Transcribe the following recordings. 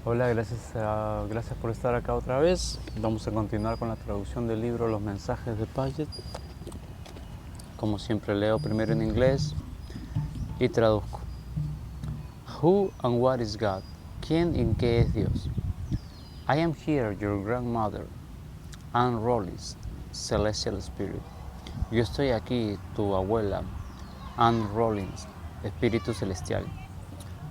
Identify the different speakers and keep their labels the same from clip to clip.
Speaker 1: Hola, gracias por estar acá otra vez. Vamos a continuar con la traducción del libro Los mensajes de Paget. Como siempre leo primero en inglés y traduzco. Who and what is God? ¿Quién y qué es Dios? I am here, your grandmother, Anne Rollins, Celestial Spirit. Yo estoy aquí, tu abuela, Anne Rollins, Espíritu Celestial.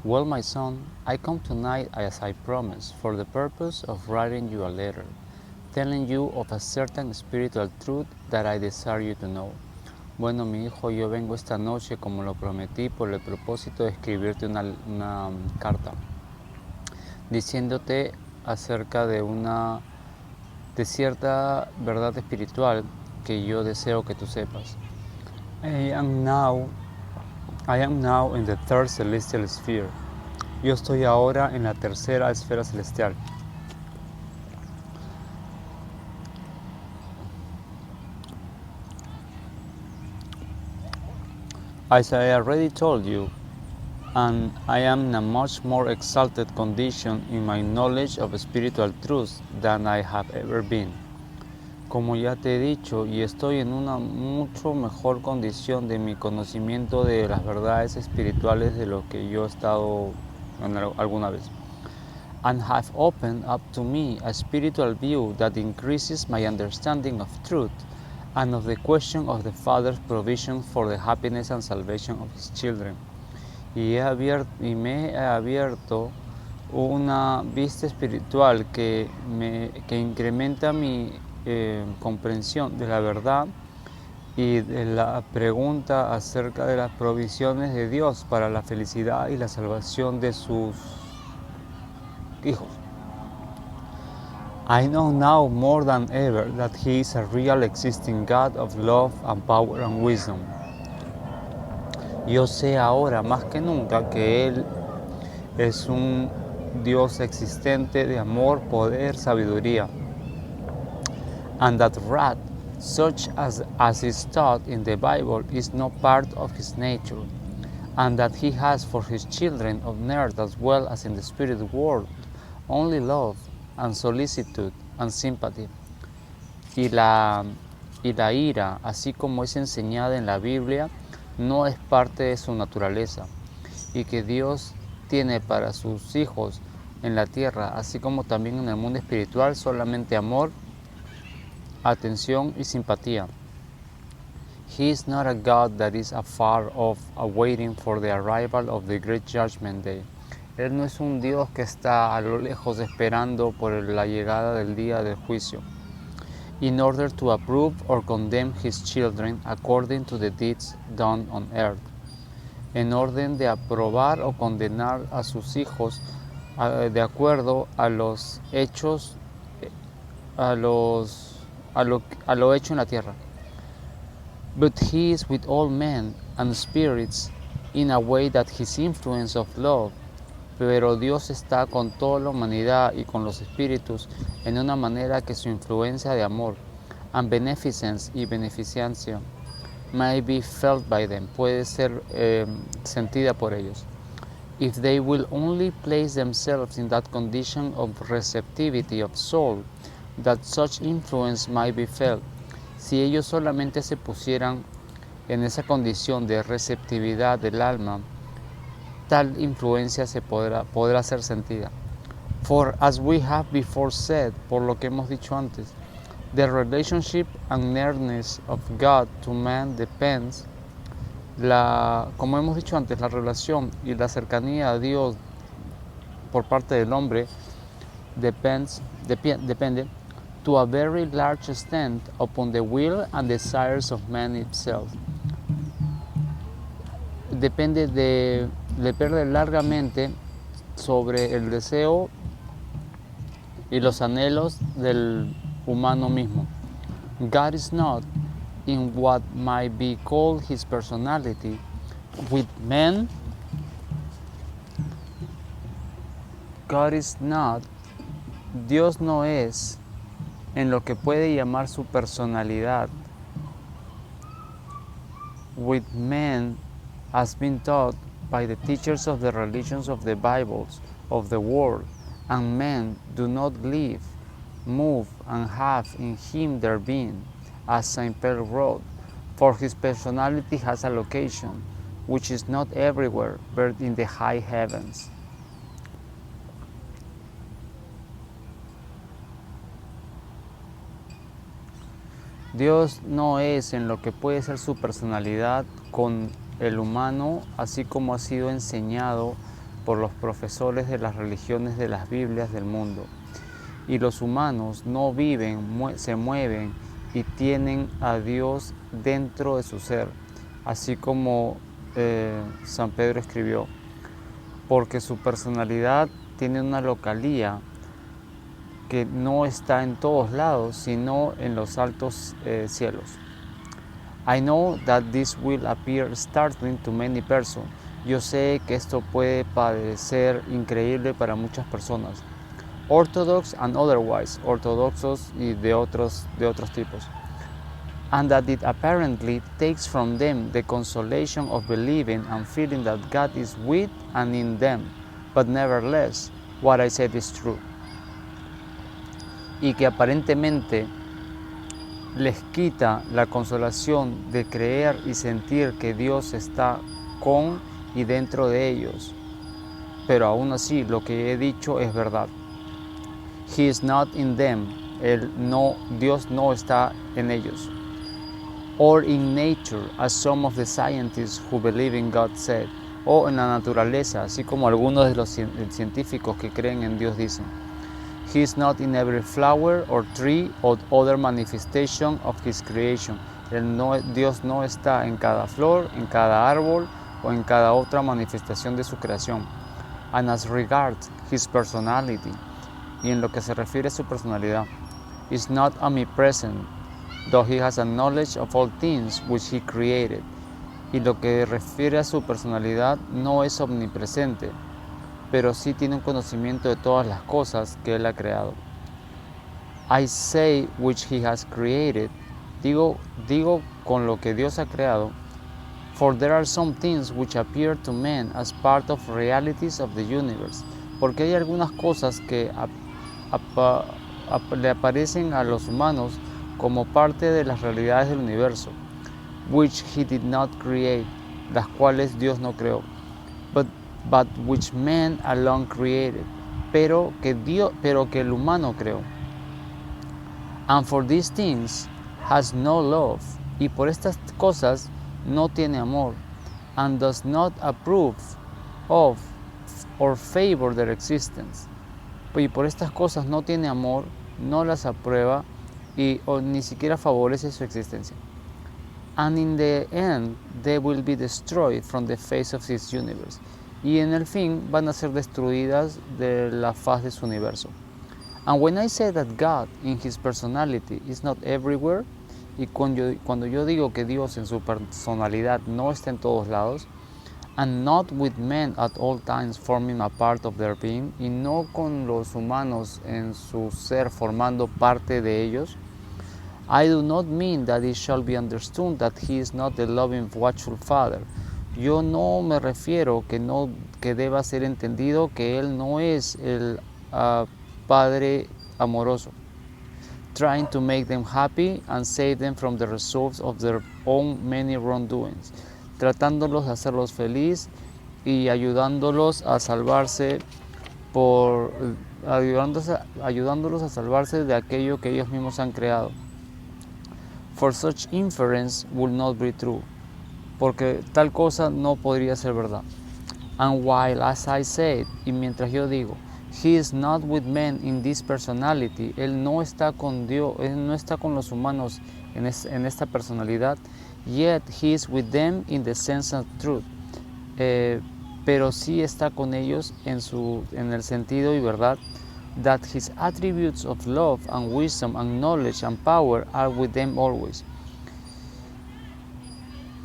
Speaker 1: Well, my son, I come tonight as I promised, for the purpose of writing you a letter, telling you of a certain spiritual truth that I desire you to know. Bueno, mi hijo, yo vengo esta noche, como lo prometí, por el propósito de escribirte una carta, diciéndote acerca de cierta verdad espiritual que yo deseo que tú sepas. I am now in the third celestial sphere. Yo estoy ahora en la tercera esfera celestial. As I already told you, and I am in a much more exalted condition in my knowledge of spiritual truths than I have ever been. Como ya te he dicho, y estoy en una mucho mejor condición de mi conocimiento de las verdades espirituales de lo que yo he estado alguna vez. And have opened up to me a spiritual view that increases my understanding of truth and of the question of the Father's provision for the happiness and salvation of His children. Y me he abierto una vista espiritual que incrementa mi comprensión de la verdad y de la pregunta acerca de las provisiones de Dios para la felicidad y la salvación de sus hijos. I know now more than ever that He is a real existing God of love and power and wisdom. Yo sé ahora más que nunca que Él es un Dios existente de amor, poder, sabiduría. And that wrath, such as is taught in the Bible, is no part of His nature. And that He has for His children on earth as well as in the spirit world only love and solicitude and sympathy. Y la ira, así como es enseñada en la Biblia, no es parte de su naturaleza, y que Dios tiene para sus hijos en la tierra, así como también en el mundo espiritual, solamente amor, atención y simpatía. He is not a God that is afar off, awaiting for the arrival of the great judgment day. Él no es un Dios que está a lo lejos esperando por la llegada del día del juicio, in order to approve or condemn His children according to the deeds done on earth, en orden de aprobar o condenar a sus hijos de acuerdo a los hechos, a lo hecho en la tierra. But He is with all men and spirits in a way that His influence of love, pero Dios está con toda la humanidad y con los espíritus en una manera que su influencia de amor, and beneficence y beneficencia, may be felt by them, puede ser sentida por ellos. If they will only place themselves in that condition of receptivity of soul, that such influence might be felt. Si ellos solamente se pusieran en esa condición de receptividad del alma, tal influencia podrá ser sentida. For as we have before said, por lo que hemos dicho antes, the relationship and nearness of God to man depends, como hemos dicho antes, la relación y la cercanía a Dios por parte del hombre depende to a very large extent upon the will and desires of man itself. Depende largamente sobre el deseo y los anhelos del humano mismo. God is not in what might be called His personality with men. Dios no es en lo que puede llamar su personalidad with men has been taught by the teachers of the religions of the Bibles of the world and men do not live, move, and have in him their being, as St. Paul wrote, for his personality has a location, which is not everywhere, but in the high heavens. Dios no es en lo que puede ser su personalidad con el humano, así como ha sido enseñado por los profesores de las religiones de las Biblias del mundo. Y los humanos no viven, se mueven y tienen a Dios dentro de su ser, así como San Pedro escribió, porque su personalidad tiene una localía que no está en todos lados, sino en los altos cielos. I know that this will appear startling to many persons. Yo sé que esto puede parecer increíble para muchas personas, orthodox and otherwise, ortodoxos y de otros tipos, and that it apparently takes from them the consolation of believing and feeling that God is with and in them, but nevertheless, what I said is true. Y que aparentemente les quita la consolación de creer y sentir que Dios está con y dentro de ellos. Pero aún así, lo que he dicho es verdad. He is not in them. Dios no está en ellos. Or in nature, as some of the scientists who believe in God said. O en la naturaleza, así como algunos de los científicos que creen en Dios dicen. He is not in every flower or tree or other manifestation of his creation. Dios no está en cada flor, en cada árbol o en cada otra manifestación de su creación. And as regards his personality, y en lo que se refiere a su personalidad, is not omnipresent, though he has a knowledge of all things which he created. Y lo que refiere a su personalidad no es omnipresente, pero sí tiene un conocimiento de todas las cosas que Él ha creado. I say which He has created, digo con lo que Dios ha creado, for there are some things which appear to men as part of realities of the universe, porque hay algunas cosas que le aparecen a los humanos como parte de las realidades del universo, which He did not create, las cuales Dios no creó, but which man alone created, pero que el humano creó. And for these things has no love, y por estas cosas no tiene amor, and does not approve of or favor their existence. Y por estas cosas no tiene amor, no las aprueba o ni siquiera favorece su existencia. And in the end they will be destroyed from the face of this universe. Y en el fin van a ser destruidas de la faz de su universo. And when I say that God in His personality is not everywhere, y cuando yo digo que Dios en su personalidad no está en todos lados, and not with men at all times forming a part of their being, y no con los humanos en su ser formando parte de ellos, I do not mean that it shall be understood that He is not the loving, watchful Father. Yo no me refiero que deba ser entendido que Él no es el Padre amoroso, trying to make them happy and save them from the results of their own many wrongdoings, tratándolos de hacerlos feliz y ayudándolos a salvarse ayudándolos a salvarse de aquello que ellos mismos han creado. For such inference will not be true, porque tal cosa no podría ser verdad. And while, as I said, y mientras yo digo, He is not with men in this personality, Él no está con Dios, Él no está con los humanos en esta personalidad, yet He is with them in the sense of truth, pero sí está con ellos en el sentido y verdad, that His attributes of love and wisdom and knowledge and power are with them always.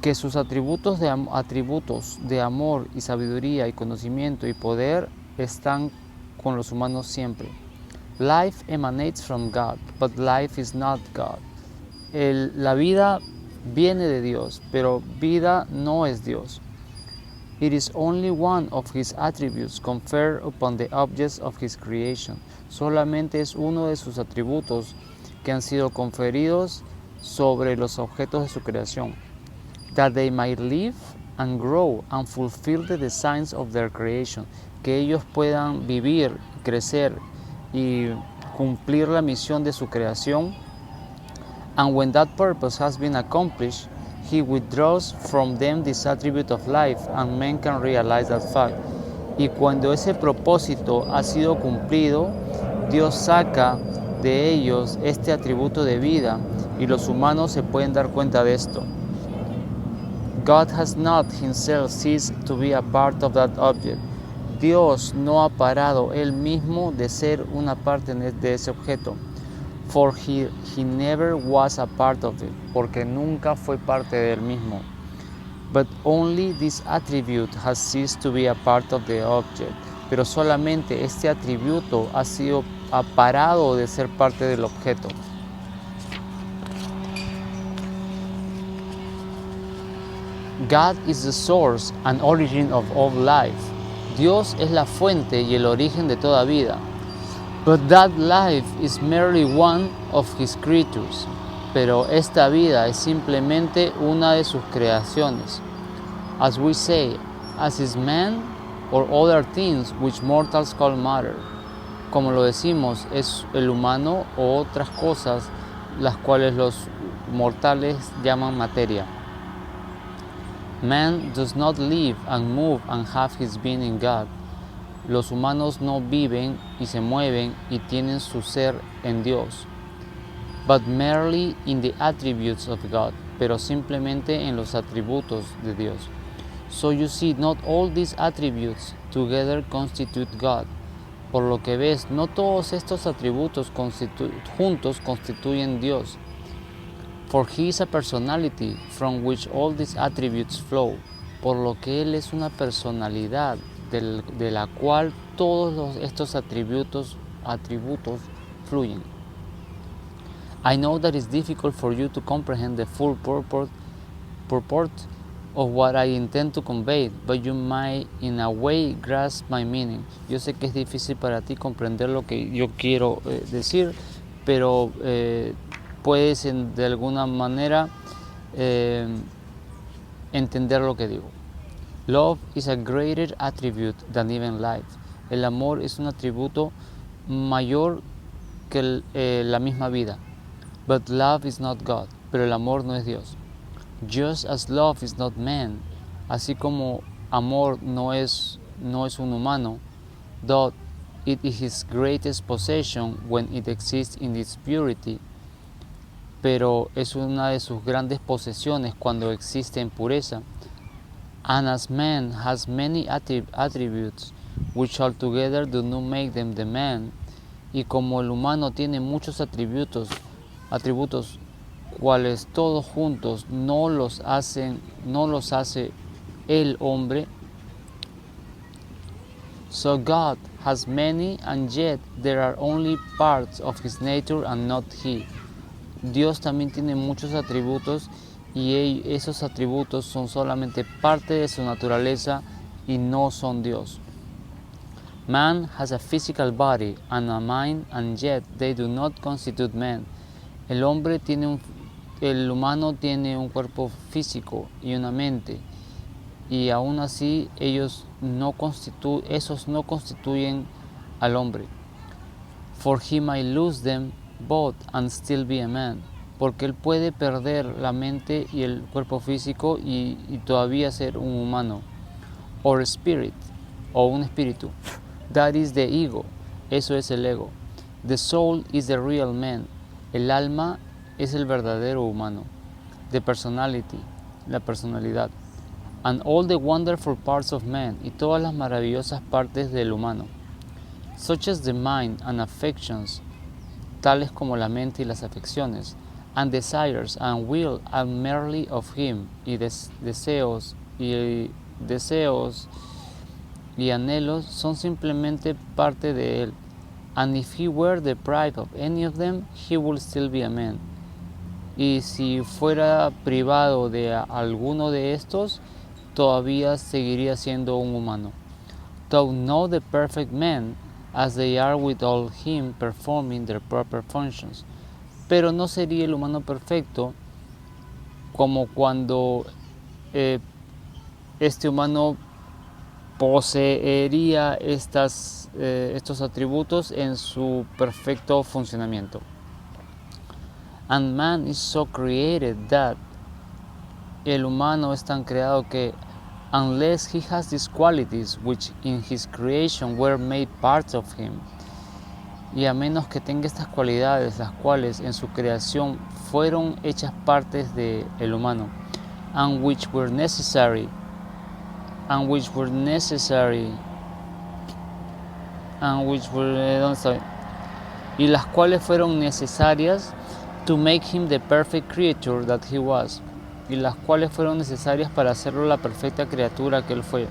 Speaker 1: Que sus atributos de amor y sabiduría y conocimiento y poder están con los humanos siempre. Life emanates from God, but life is not God. La vida viene de Dios, pero vida no es Dios. It is only one of his attributes conferred upon the objects of his creation. Solamente es uno de sus atributos que han sido conferidos sobre los objetos de su creación. That they might live and grow and fulfill the designs of their creation. Que ellos puedan vivir, crecer y cumplir la misión de su creación. And when that purpose has been accomplished, he withdraws from them this attribute of life, and men can realize that fact. Y cuando ese propósito ha sido cumplido, Dios saca de ellos este atributo de vida y los humanos se pueden dar cuenta de esto. God has not himself ceased to be a part of that object. Dios no ha parado él mismo de ser una parte de ese objeto. For he never was a part of it, porque nunca fue parte de él mismo. But only this attribute has ceased to be a part of the object. Pero solamente este atributo ha parado de ser parte del objeto. God is the source and origin of all life. Dios es la fuente y el origen de toda vida. But that life is merely one of his creatures. Pero esta vida es simplemente una de sus creaciones. As we say, as is man or other things which mortals call matter. Como lo decimos, es el humano o otras cosas las cuales los mortales llaman materia. Man does not live and move and have his being in God. Los humanos no viven y se mueven y tienen su ser en Dios, but merely in the attributes of God, pero simplemente en los atributos de Dios. So you see, not all these attributes together constitute God. Por lo que ves, no todos estos atributos juntos constituyen Dios. For he is a personality from which all these attributes flow. Por lo que Él es una personalidad de la cual todos estos atributos fluyen. I know that it's difficult for you to comprehend the full purport of what I intend to convey, but you might in a way grasp my meaning. Yo sé que es difícil para ti comprender lo que yo quiero decir, pero puedes de alguna manera entender lo que digo. Love is a greater attribute than even life. El amor es un atributo mayor que la misma vida. But love is not God. Pero el amor no es Dios. Just as love is not man. Así como amor no es un humano, though it is his greatest possession when it exists in its purity. Pero es una de sus grandes posesiones cuando existe en pureza. And as man has many attributes which altogether do not make them the man, y como el humano tiene muchos atributos cuales todos juntos no los hace el hombre, so God has many and yet there are only parts of his nature and not he. Dios también tiene muchos atributos y esos atributos son solamente parte de su naturaleza y no son Dios. Man has a physical body and a mind, and yet they do not constitute man. El humano tiene un cuerpo físico y una mente, y aún así esos no constituyen al hombre. For he might lose them both and still be a man. Porque él puede perder la mente y el cuerpo físico y todavía ser un humano. Or spirit, o un espíritu. That is the ego. Eso es el ego. The soul is the real man. El alma es el verdadero humano. The personality, la personalidad. And all the wonderful parts of man, y todas las maravillosas partes del humano. Such as the mind and affections, tales como la mente y las afecciones. And desires and will are merely of him, y deseos y anhelos son simplemente parte de él. And if he were deprived of any of them, he would still be a man. Y si fuera privado de alguno de estos, todavía seguiría siendo un humano. Though not the perfect men, as they are without him performing their proper functions. Pero no sería el humano perfecto como cuando este humano poseería estos atributos en su perfecto funcionamiento. And man is so created that el humano es tan creado que unless he has these qualities which in his creation were made parts of him, y a menos que tenga estas cualidades las cuales en su creación fueron hechas partes del humano, and which were necessary y las cuales fueron necesarias to make him the perfect creature that he was, y las cuales fueron necesarias para hacerlo la perfecta criatura que él fue,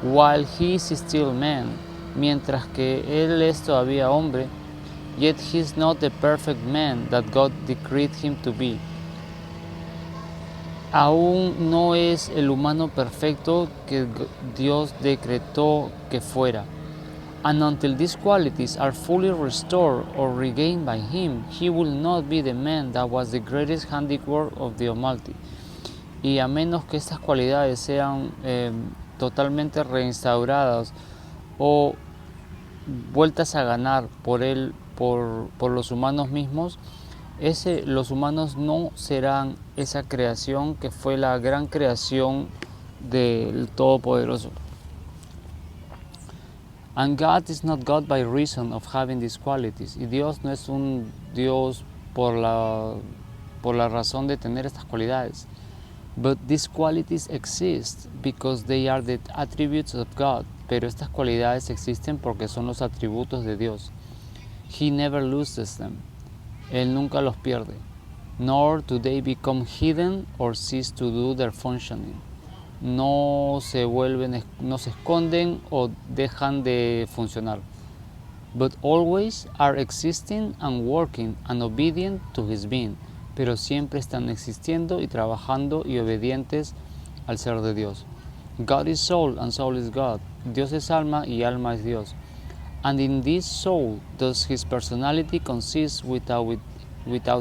Speaker 1: while he is still man, mientras que él es todavía hombre, yet he is not the perfect man that God decreed him to be. Aún no es el humano perfecto que Dios decretó que fuera. And until these qualities are fully restored or regained by him, he will not be the man that was the greatest handiwork of the Almighty. Y a menos que estas cualidades sean totalmente reinstauradas o vueltas a ganar por él, por los humanos mismos, los humanos no serán esa creación que fue la gran creación del Todopoderoso. And God is not God by reason of having these qualities. Y Dios no es un Dios por la razón de tener estas cualidades. But these qualities exist because they are the attributes of God. Pero estas cualidades existen porque son los atributos de Dios. He never loses them. Él nunca los pierde. Nor do they become hidden or cease to do their functioning. No se esconden o dejan de funcionar. But always are existing and working and obedient to his being. Pero siempre están existiendo y trabajando y obedientes al ser de Dios. God is soul and soul is God. Dios es alma y alma es Dios. And in this soul does his personality consist without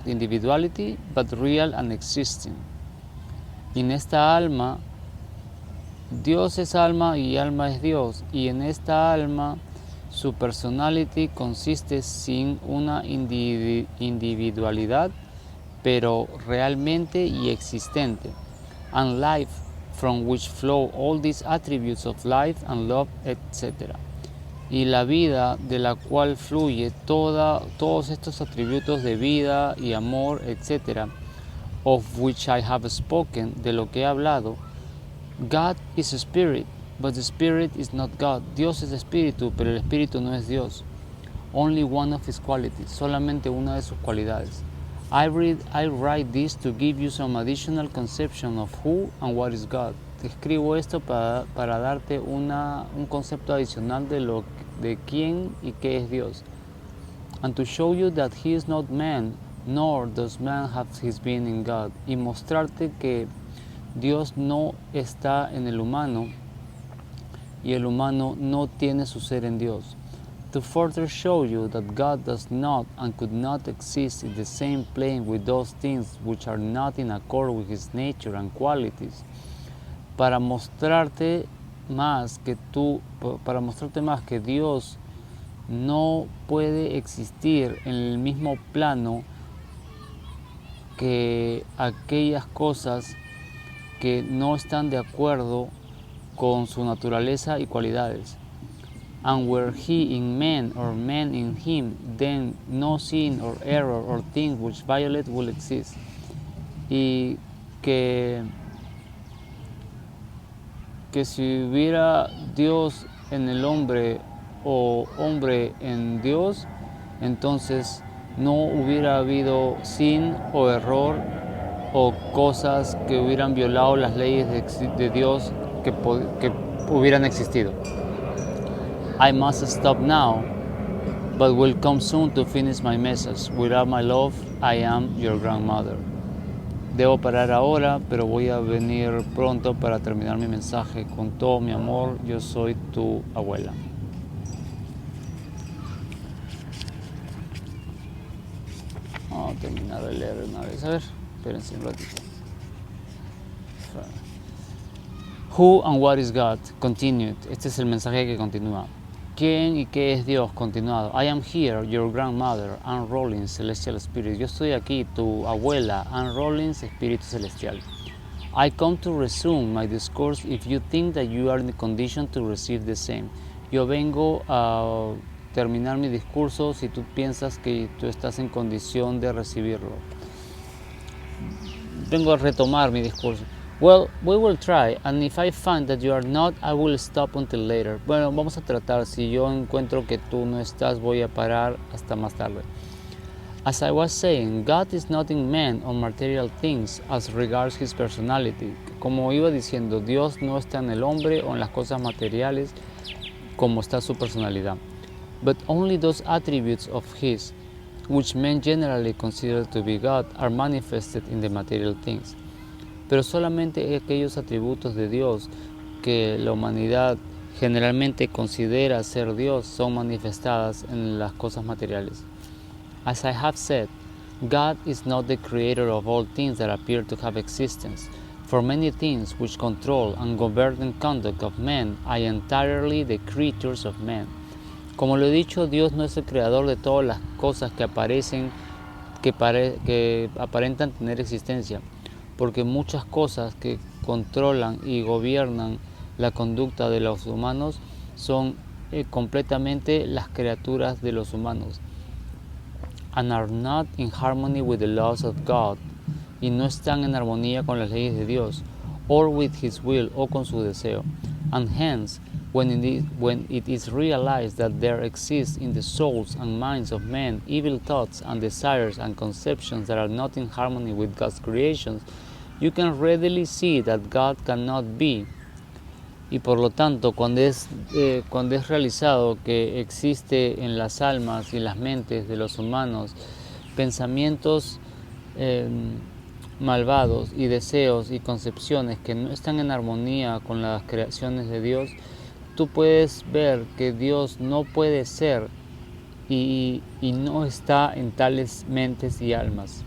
Speaker 1: individuality, but real and existing. Y en esta alma, Dios es alma y alma es Dios. Y en esta alma, su personality consiste sin una individualidad, pero realmente y existente. And life, from which flow all these attributes of life and love, etc. Y la vida de la cual fluye todos estos atributos de vida y amor, etc., of which I have spoken, de lo que he hablado. God is a spirit, but the spirit is not God. Dios es espíritu, pero el espíritu no es Dios. Only one of his qualities, solamente una de sus cualidades. I write this to give you some additional conception of who and what is God. Escribo esto para darte un concepto adicional de quién y qué es Dios. And to show you that he is not man, nor does man have his being in God. Y mostrarte que Dios no está en el humano y el humano no tiene su ser en Dios. To further show you that God does not and could not exist in the same plane with those things which are not in accord with his nature and qualities. Para mostrarte más que Dios no puede existir en el mismo plano que aquellas cosas que no están de acuerdo con su naturaleza y cualidades. And were he in man or man in him, then no sin or error or thing which violate will exist. Y que si hubiera Dios en el hombre o hombre en Dios, entonces no hubiera habido sin o error o cosas que hubieran violado las leyes de Dios que hubieran existido. I must stop now, but will come soon to finish my message. Without my love, I am your grandmother. Debo parar ahora, pero voy a venir pronto para terminar mi mensaje. Con todo mi amor, yo soy tu abuela. Vamos a terminar de leer una vez. A ver, espérense un ratito. Who and what is God? Continued. Este es el mensaje que continúa. ¿Quién y qué es Dios? Continuado. I am here, your grandmother, Anne Rollins, Celestial Spirit. Yo estoy aquí, tu abuela, Anne Rollins, Espíritu Celestial. I come to resume my discourse if you think that you are in the condition to receive the same. Yo vengo a terminar mi discurso si tú piensas que tú estás en condición de recibirlo. Vengo a retomar mi discurso. Well, we will try, and if I find that you are not, I will stop until later. Bueno, vamos a tratar. Si yo encuentro que tú no estás, voy a parar hasta más tarde. As I was saying, God is not in man or material things as regards his personality. Como iba diciendo, Dios no está en el hombre o en las cosas materiales como está su personalidad. But only those attributes of his, which men generally consider to be God, are manifested in the material things. Pero solamente aquellos atributos de Dios que la humanidad generalmente considera ser Dios son manifestadas en las cosas materiales. As I have said, God is not the creator of all things that appear to have existence. For many things which control and govern the conduct of men are entirely the creatures of men. Como lo he dicho, Dios no es el creador de todas las cosas que aparentan tener existencia, porque muchas cosas que controlan y gobiernan la conducta de los humanos son completamente las criaturas de los humanos, and are not in harmony with the laws of God, y no están en armonía con las leyes de Dios, or with His will, o con su deseo. And hence, when it is realized that there exists in the souls and minds of men evil thoughts and desires and conceptions that are not in harmony with God's creations, you can readily see that God cannot be. Y por lo tanto, cuando es realizado que existe en las almas y las mentes de los humanos pensamientos malvados y deseos y concepciones que no están en armonía con las creaciones de Dios, tú puedes ver que Dios no puede ser y no está en tales mentes y almas.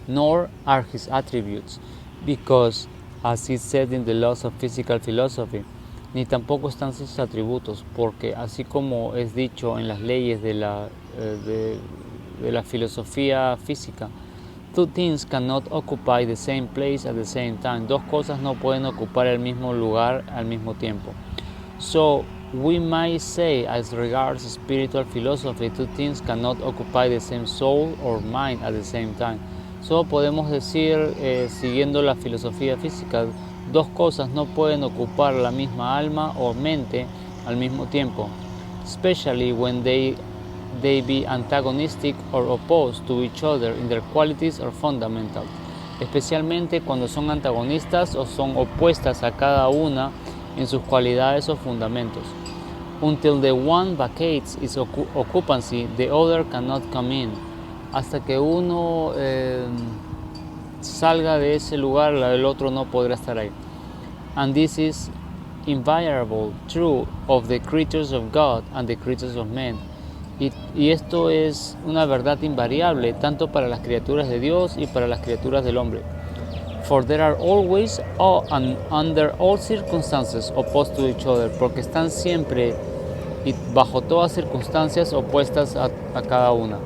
Speaker 1: Nor are his attributes, because, as is said in the laws of physical philosophy, ni tampoco están sus atributos, porque así como es dicho en las leyes de la filosofía física, two things cannot occupy the same place at the same time. Dos cosas no pueden ocupar el mismo lugar al mismo tiempo. So, we might say, as regards spiritual philosophy, two things cannot occupy the same soul or mind at the same time. Solo podemos decir, siguiendo la filosofía física, dos cosas no pueden ocupar la misma alma o mente al mismo tiempo, especially when they be antagonistic or opposed to each other in their qualities or fundamentals, especialmente cuando son antagonistas o son opuestas a cada una en sus cualidades o fundamentos. Until the one vacates its occupancy, the other cannot come in. Hasta que uno salga de ese lugar, el otro no podrá estar ahí. And this is invariable, true of the creatures of God and the creatures of men. Y esto es una verdad invariable tanto para las criaturas de Dios y para las criaturas del hombre. For there are always and under all circumstances opposed to each other, porque están siempre y bajo todas circunstancias opuestas a cada una.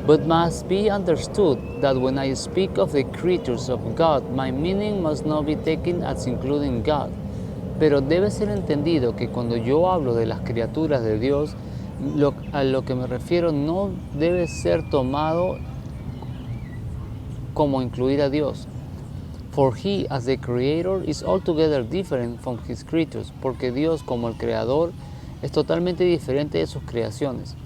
Speaker 1: But must be understood that when I speak of the creatures of God, my meaning must not be taken as including God. Pero debe ser entendido que cuando yo hablo de las criaturas de Dios, a lo que me refiero no debe ser tomado como incluir a Dios. For He, as the Creator, is altogether different from His creatures, porque Dios, como el Creador, es totalmente diferente de sus creaciones.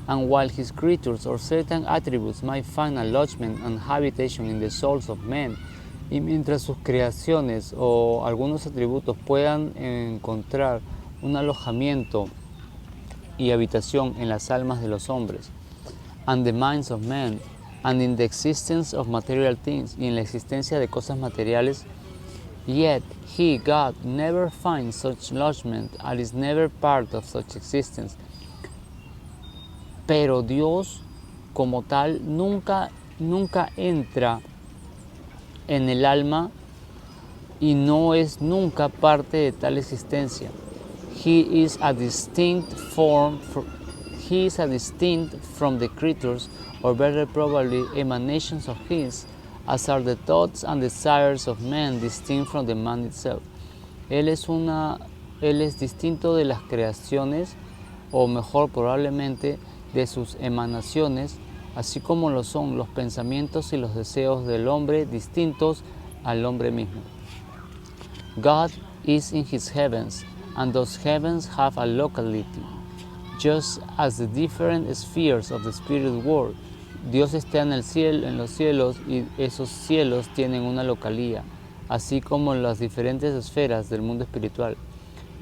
Speaker 1: And while His creatures or certain attributes might find lodgment and habitation in the souls of men, y mientras sus creaciones o algunos atributos puedan encontrar un alojamiento y habitación en las almas de los hombres, and the minds of men, and in the existence of material things, y en la existencia de cosas materiales. Yet he, God, never finds such lodgment and is never part of such existence. Pero Dios, como tal, nunca entra en el alma y no es nunca parte de tal existencia. He is a distinct from the creatures, or better probably emanations of his, as are the thoughts and desires of men distinct from the man itself. Él es distinto de las creaciones, o mejor probablemente de sus emanaciones, así como lo son los pensamientos y los deseos del hombre distintos al hombre mismo. God is in his heavens, and those heavens have a locality, just as the different spheres of the spirit world. Dios está en el cielo, en los cielos, y esos cielos tienen una localía, así como las diferentes esferas del mundo espiritual,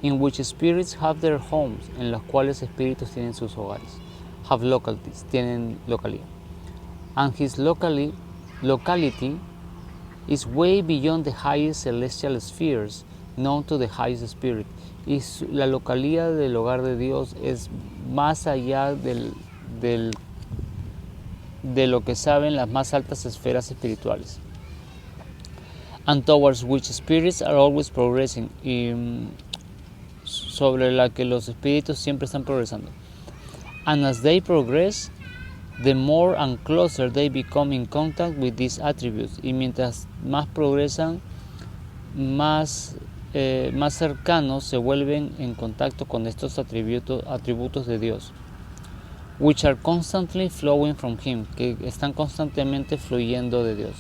Speaker 1: in which spirits have their homes, en las cuales espíritus tienen sus hogares, have localities, tienen localía. And his locality is way beyond the highest celestial spheres known to the highest spirit. Y la localía del hogar de Dios es más allá de lo que saben las más altas esferas espirituales. And towards which spirits are always progressing, y sobre la que los espíritus siempre están progresando. And as they progress, the more and closer they become in contact with these attributes. Y mientras más progresan, más cercanos se vuelven en contacto con estos atributos de Dios, which are constantly flowing from him, que están constantemente fluyendo de Dios.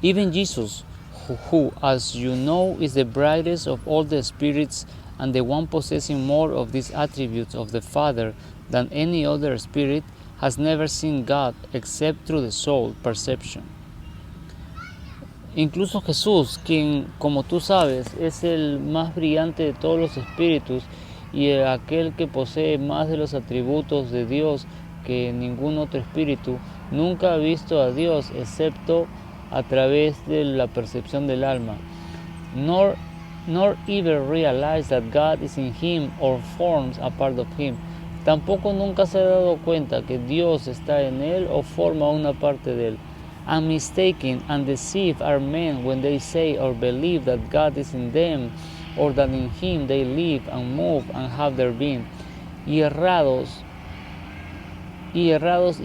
Speaker 1: Even Jesus, who, as you know, is the brightest of all the spirits and the one possessing more of these attributes of the Father than any other spirit, has never seen God except through the soul perception. Incluso Jesús, quien, como tú sabes, es el más brillante de todos los espíritus y aquel que posee más de los atributos de Dios que ningún otro espíritu, nunca ha visto a Dios excepto a través de la percepción del alma, nor even realize that God is in him or forms a part of him. Tampoco nunca se ha dado cuenta que Dios está en él o forma una parte de él. And mistaken and deceived are men when they say or believe that God is in them, or that in him they live and move and have their being. Y errados y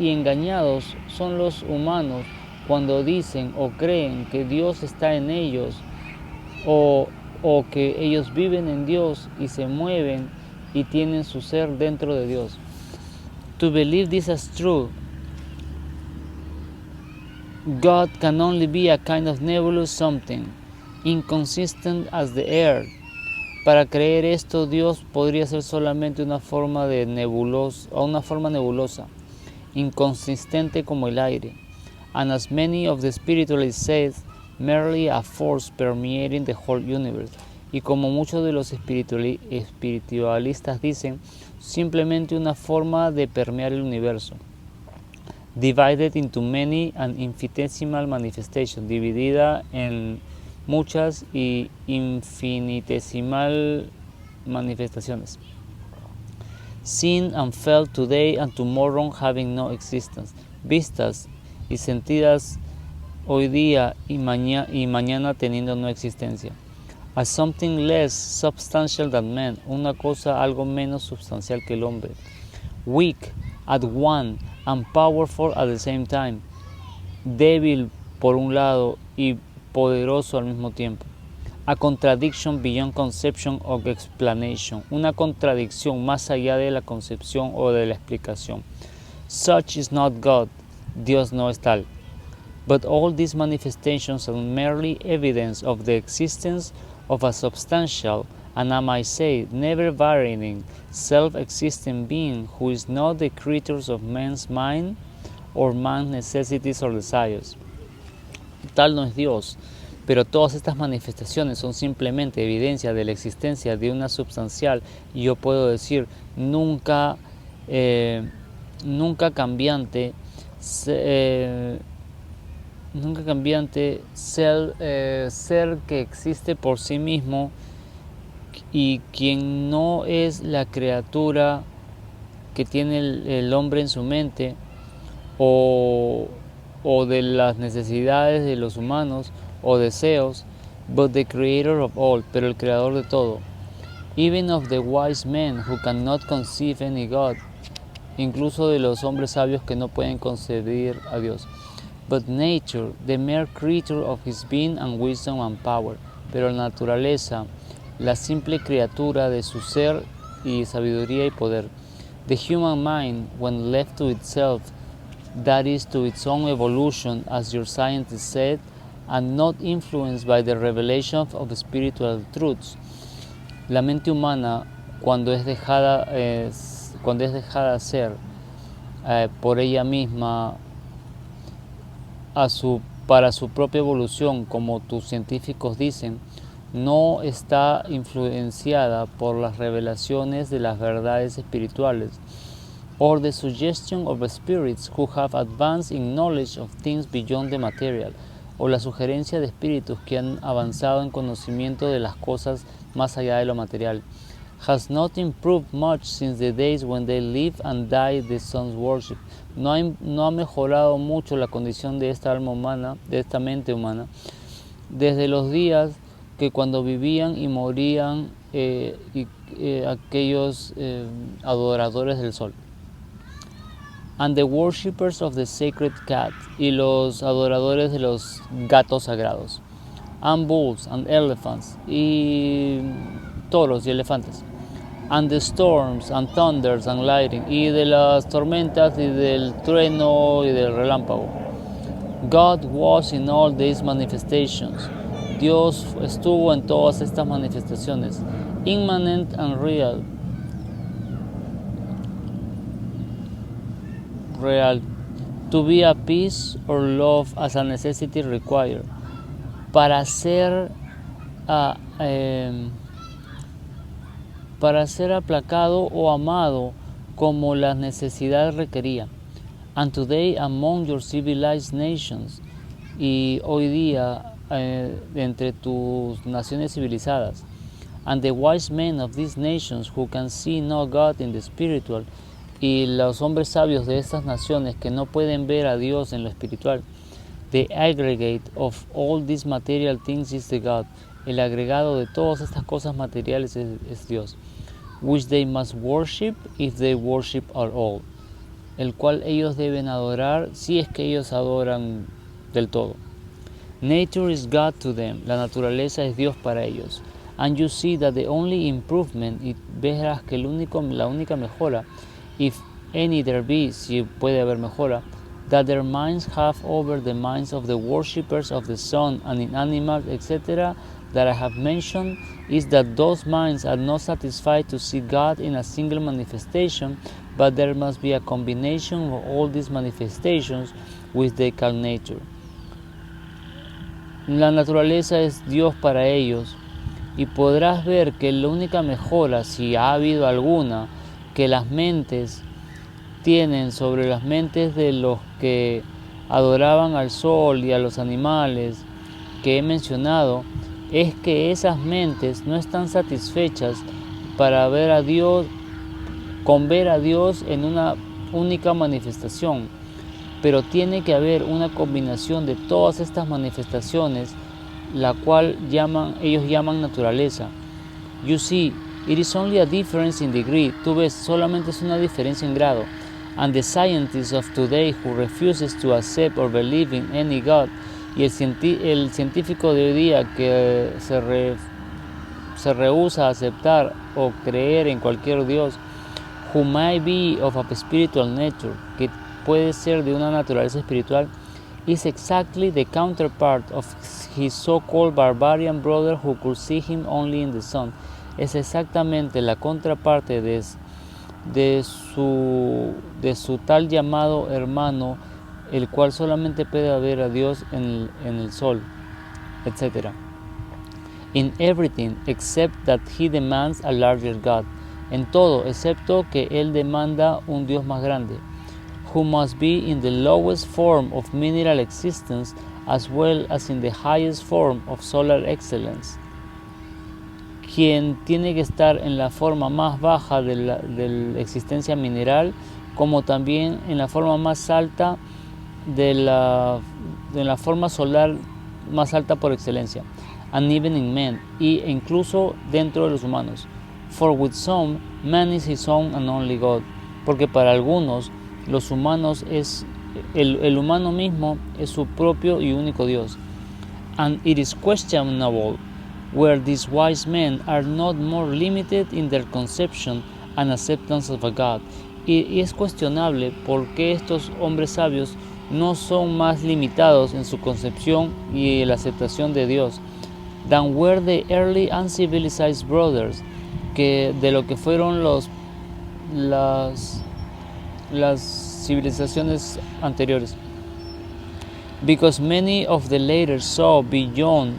Speaker 1: engañados son los humanos cuando dicen o creen que Dios está en ellos, o que ellos viven en Dios y se mueven y tienen su ser dentro de Dios. To believe this as true, God can only be a kind of nebulous something, inconsistent as the air. Para creer esto, Dios podría ser solamente una forma nebulosa, inconsistente como el aire. And as many of the spiritualists say, merely a force permeating the whole universe. Y como muchos de los espiritualistas dicen, simplemente una forma de permear el universo. Divided into many and infinitesimal manifestations, dividida en muchas y infinitesimal manifestaciones. Seen and felt today and tomorrow having no existence, vistas y sentidas hoy día y mañana teniendo no existencia. As something less substantial than man, una cosa algo menos substancial que el hombre. Weak at one and powerful at the same time, débil por un lado y poderoso al mismo tiempo. A contradiction beyond conception or explanation, una contradicción más allá de la concepción o de la explicación. Such is not God, Dios no es tal. But all these manifestations are merely evidence of the existence of a substantial, and I might say, never varying, self-existing being who is not the creature of man's mind or man's necessities or desires. Tal no es Dios, pero todas estas manifestaciones son simplemente evidencia de la existencia de una substancial, y yo puedo decir nunca cambiante, nunca cambiante, ser que existe por sí mismo y quien no es la criatura que tiene el hombre en su mente o de las necesidades de los humanos o deseos, but the creator of all, pero el creador de todo. Even of the wise men who cannot conceive any God, incluso de los hombres sabios que no pueden concebir a Dios. But nature, the mere creature of his being and wisdom and power, pero la naturaleza, la simple criatura de su ser y sabiduría y poder. The human mind, when left to itself, that is to its own evolution, as your scientist said, and not influenced by the revelation of spiritual truths. La mente humana, cuando es dejada ser por ella misma para su propia evolución, como tus científicos dicen, no está influenciada por las revelaciones de las verdades espirituales, or the suggestion of spirits who have advanced in knowledge of things beyond the material, o la sugerencia de espíritus que han avanzado en conocimiento de las cosas más allá de lo material, has not improved much since the days when they lived and died the sun's worship. No ha mejorado mucho la condición de esta alma humana, de esta mente humana, desde los días que cuando vivían y morían aquellos adoradores del sol. And the worshippers of the sacred cat, y los adoradores de los gatos sagrados. And bulls and elephants, y toros y elefantes. And the storms and thunders and lightning, y de las tormentas y del trueno y del relámpago. God was in all these manifestations. Dios estuvo en todas estas manifestaciones, immanent and real, to be a peace or love as a necessity required, para ser aplacado o amado como la necesidad requería. And today among your civilized nations, y hoy día entre tus naciones civilizadas, and the wise men of these nations who can see no God in the spiritual, y los hombres sabios de estas naciones que no pueden ver a Dios en lo espiritual. The aggregate of all these material things is the God. El agregado de todas estas cosas materiales es Dios. Which they must worship if they worship at all. El cual ellos deben adorar si es que ellos adoran del todo. Nature is God to them. La naturaleza es Dios para ellos. And you see that the only improvement, y verás que la única mejora, if any there be, si puede haber mejora, that their minds have over the minds of the worshippers of the sun and in animals, etc., that I have mentioned, is that those minds are not satisfied to see God in a single manifestation, but there must be a combination of all these manifestations which they call nature. La naturaleza es Dios para ellos, y podrás ver que la única mejora, si ha habido alguna, que las mentes tienen sobre las mentes de los que adoraban al sol y a los animales que he mencionado, es que esas mentes no están satisfechas para ver a Dios, con ver a Dios en una única manifestación, pero tiene que haber una combinación de todas estas manifestaciones, la cual ellos llaman naturaleza. You see, it is only a difference in degree. Tú ves, solamente es una diferencia en grado. And the scientist of today who refuses to accept or believe in any God, y el científico de hoy día que se rehúsa a aceptar o creer en cualquier Dios, who might be of a spiritual nature, que puede ser de una naturaleza espiritual, is exactly the counterpart of his so-called barbarian brother who could see him only in the sun. Es exactamente la contraparte de su tal llamado hermano, el cual solamente puede ver a Dios en el sol, etc. In everything except that he demands a larger God. En todo, excepto que él demanda un Dios más grande.
Speaker 2: who must be in the lowest form of mineral existence as well as in the highest form of solar excellence, quien tiene que estar en la forma más baja de la existencia mineral, como también en la forma más alta de la forma solar más alta por excelencia, and even in men, e incluso dentro de los humanos. For with some, man is his own and only God, porque para algunos, los humanos el humano mismo es su propio y único Dios. And it is questionable where these wise men are not more limited in their conception and acceptance of a God. Y es cuestionable por qué estos hombres sabios no son más limitados en su concepción y la aceptación de Dios than were the early uncivilized brothers, que de lo que fueron las civilizaciones anteriores. Because many of the later saw beyond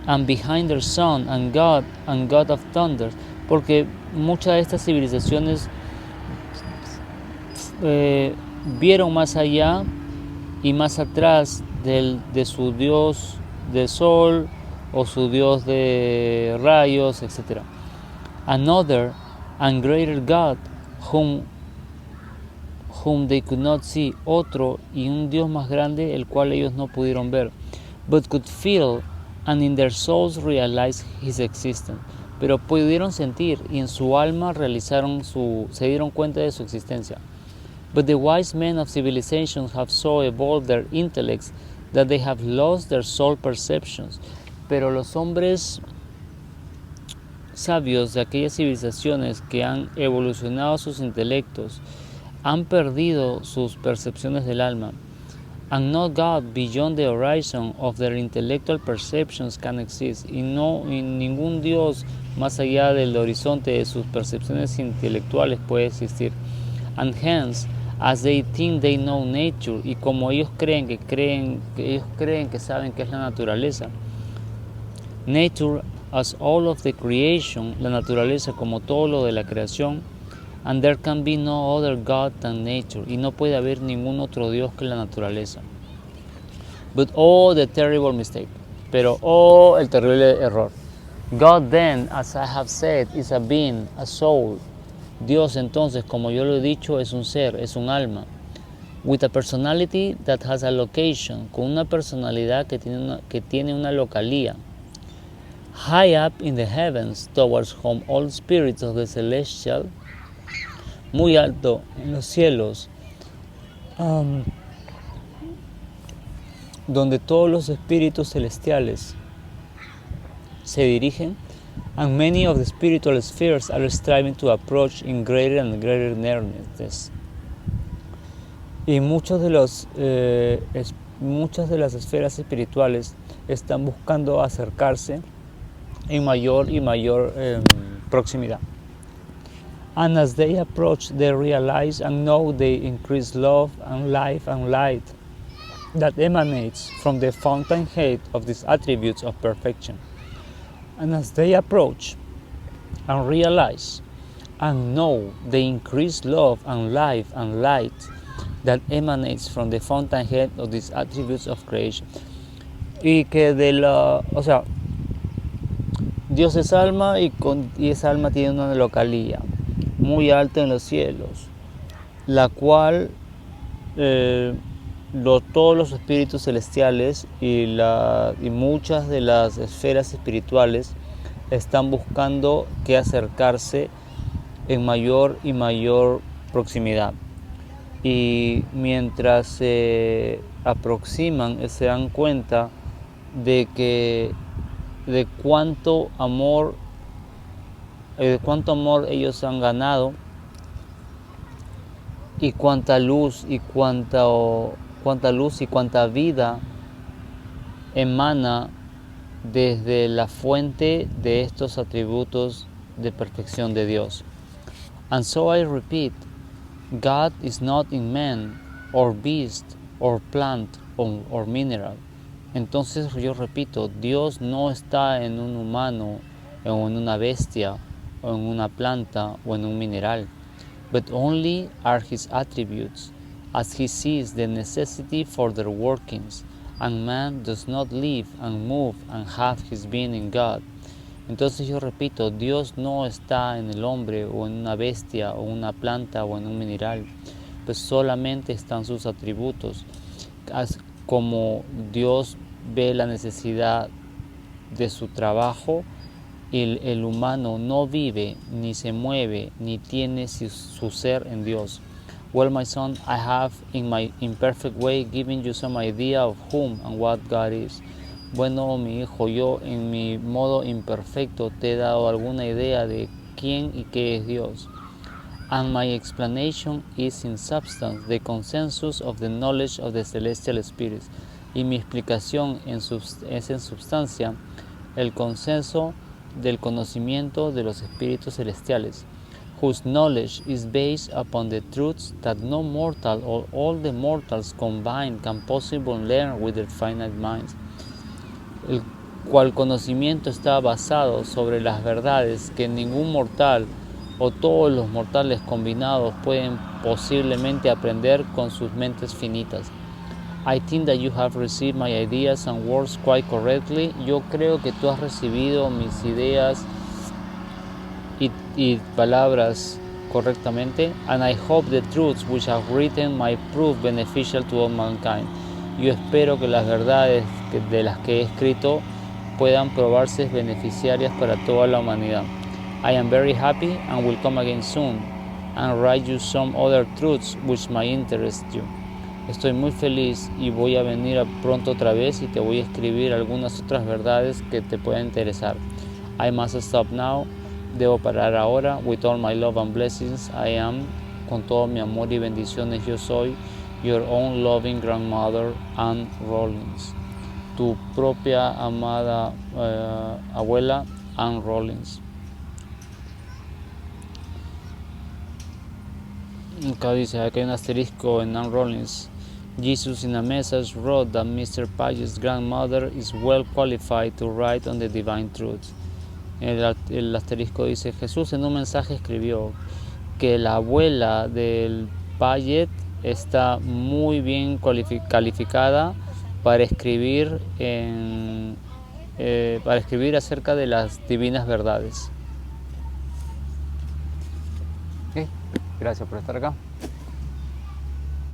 Speaker 2: and behind their sun and God of thunders, porque muchas de estas civilizaciones vieron más allá y más atrás de su dios de sol o su dios de rayos, etc. Another and greater God whom they could not see, otro y un Dios más grande el cual ellos no pudieron ver, but could feel and in their souls realize his existence, pero pudieron sentir y en su alma se dieron cuenta de su existencia. But the wise men of civilization have so evolved their intellects that they have lost their soul perceptions. Pero los hombres sabios de aquellas civilizaciones que han evolucionado sus intelectos han perdido sus percepciones del alma. And no God beyond the horizon of their intellectual perceptions can exist. Y ningún Dios más allá del horizonte de sus percepciones intelectuales puede existir. And hence, as they think they know nature, y como ellos creen que saben qué es la naturaleza, nature as all of the creation, la naturaleza como todo lo de la creación, and there can be no other God than nature, y no puede haber ningún otro Dios que la naturaleza. But oh, the terrible mistake, pero oh, el terrible error. God then, as I have said, is a being, a soul. Dios entonces, como yo lo he dicho, es un ser, es un alma. With a personality that has a location, con una personalidad que tiene una localía. High up in the heavens, towards whom all spirits of the celestial, muy alto en los cielos, donde todos los espíritus celestiales se dirigen, and many of the spiritual spheres are striving to approach in greater and greater nearness. Y muchas de las esferas espirituales están buscando acercarse en mayor y mayor proximidad. And as they approach, they realize and know the increased love and life and light that emanates from the fountainhead of these attributes of perfection. And as they approach and realize and know the increased love and life and light that emanates from the fountainhead of these attributes of creation. Y que Dios es alma y esa alma tiene una localía muy alta en los cielos, la cual todos los espíritus celestiales y muchas de las esferas espirituales están buscando que acercarse en mayor y mayor proximidad. Y mientras se aproximan, se dan cuenta de cuánto amor ellos han ganado y cuánta luz y cuánta vida emana desde la fuente de estos atributos de perfección de Dios. And so I repeat, God is not in man, or beast, or plant, or mineral. Entonces yo repito, Dios no está en un humano, o en una bestia, o en una planta, o en un mineral, but only are his attributes, as he sees the necessity for their workings, and man does not live and move and have his being in God. Entonces yo repito, Dios no está en el hombre o en una bestia o una planta o en un mineral, pues solamente están sus atributos. Como Dios ve la necesidad de su trabajo, el humano no vive, ni se mueve, ni tiene su ser en Dios. Well, my son, I have in my imperfect way given you some idea of whom and what God is. Bueno, mi hijo, yo en mi modo imperfecto te he dado alguna idea de quién y qué es Dios. And my explanation is in substance the consensus of the knowledge of the celestial spirits. Y mi explicación es en substancia el consenso del conocimiento de los espíritus celestiales, whose knowledge is based upon the truths that no mortal or all the mortals combined can possibly learn with their finite minds. El cual conocimiento está basado sobre las verdades que ningún mortal o todos los mortales combinados pueden posiblemente aprender con sus mentes finitas. I think that you have received my ideas and words quite correctly. Yo creo que tú has recibido mis ideas y palabras correctamente. And I hope the truths which I have written might prove beneficial to all mankind. Yo espero que las verdades de las que he escrito puedan probarse beneficiarias para toda la humanidad. I am very happy and will come again soon and write you some other truths which might interest you. Estoy muy feliz y voy a venir pronto otra vez y te voy a escribir algunas otras verdades que te pueden interesar. I must stop now. Debo parar ahora. With all my love and blessings, I am. Con todo mi amor y bendiciones, yo soy your own loving grandmother, Anne Rollins. Tu propia amada abuela, Anne Rollins. Acá dice, acá hay un asterisco en Anne Rollins. Jesus in a message wrote that Mr. Paget's grandmother is well qualified to write on the divine truth. El asterisco dice, Jesús en un mensaje escribió que la abuela del Paget está muy bien calificada para escribir acerca de las divinas verdades.
Speaker 1: Gracias por estar acá.